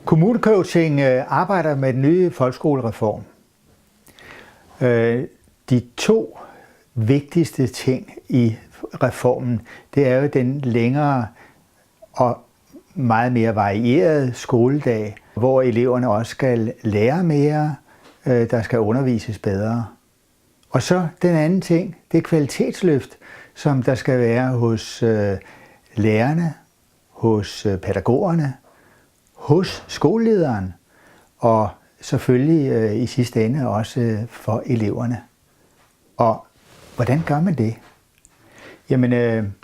Kommunecoaching arbejder med den nye folkeskolereform. De to vigtigste ting i reformen, det er jo den længere og meget mere varierede skoledag, hvor eleverne også skal lære mere, der skal undervises bedre. Og så den anden ting, det er kvalitetsløft, som der skal være hos lærerne, hos pædagogerne, hos skolelederen og selvfølgelig i sidste ende også for eleverne. Og hvordan gør man det? Jamen,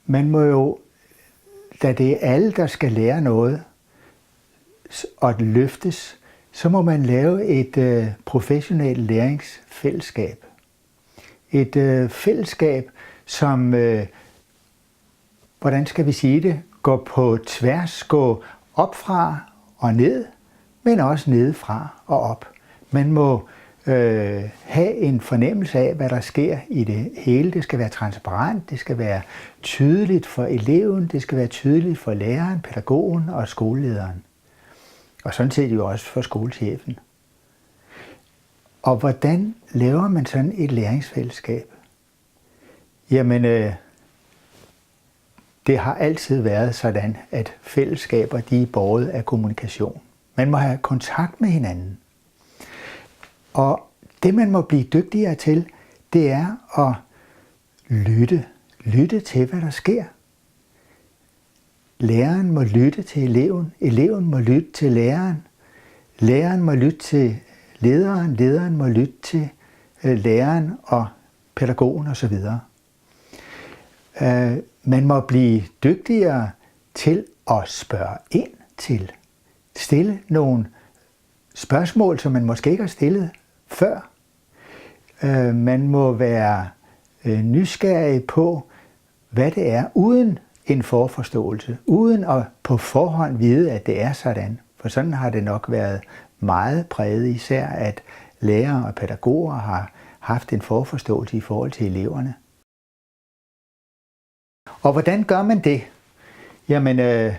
man må jo, da det er alle, der skal lære noget og løftes, så må man lave et professionelt læringsfællesskab. Et fællesskab, som, hvordan skal vi sige det, går på tværs, går op fra og ned, men også nedefra og op. Man må have en fornemmelse af, hvad der sker i det hele. Det skal være transparent, det skal være tydeligt for eleven, det skal være tydeligt for læreren, pædagogen og skolelederen. Og sådan set jo også for skolechefen. Og hvordan laver man sådan et læringsfællesskab? Jamen, det har altid været sådan, at fællesskaber de er båret af kommunikation. Man må have kontakt med hinanden. Og det, man må blive dygtigere til, det er at lytte. Lytte til, hvad der sker. Læreren må lytte til eleven. Eleven må lytte til læreren. Læreren må lytte til lederen. Lederen må lytte til læreren og pædagogen osv. Man må blive dygtigere til at spørge ind til. Stille nogle spørgsmål, som man måske ikke har stillet før. Man må være nysgerrig på, hvad det er, uden en forforståelse, uden at på forhånd vide, at det er sådan. For sådan har det nok været meget præget, især at lærere og pædagoger har haft en forforståelse i forhold til eleverne. Og hvordan gør man det? Jamen,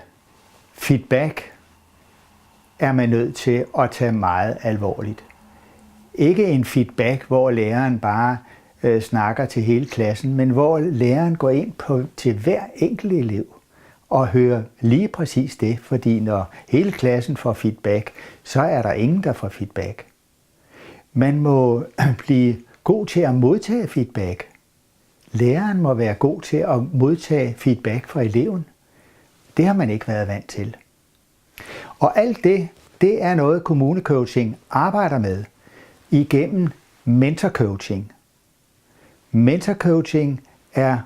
feedback er man nødt til at tage meget alvorligt. Ikke en feedback, hvor læreren bare snakker til hele klassen, men hvor læreren går ind til hver enkelt elev og hører lige præcis det, fordi når hele klassen får feedback, så er der ingen, der får feedback. Man må blive god til at modtage feedback. Læreren må være god til at modtage feedback fra eleven. Det har man ikke været vant til. Og alt det er noget, kommunecoaching arbejder med igennem mentorcoaching. Mentorcoaching er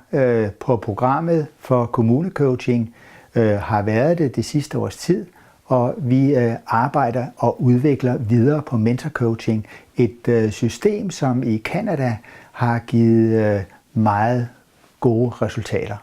på programmet for kommunecoaching, har været det sidste års tid, og vi arbejder og udvikler videre på mentorcoaching. Et system, som i Canada har givet meget gode resultater.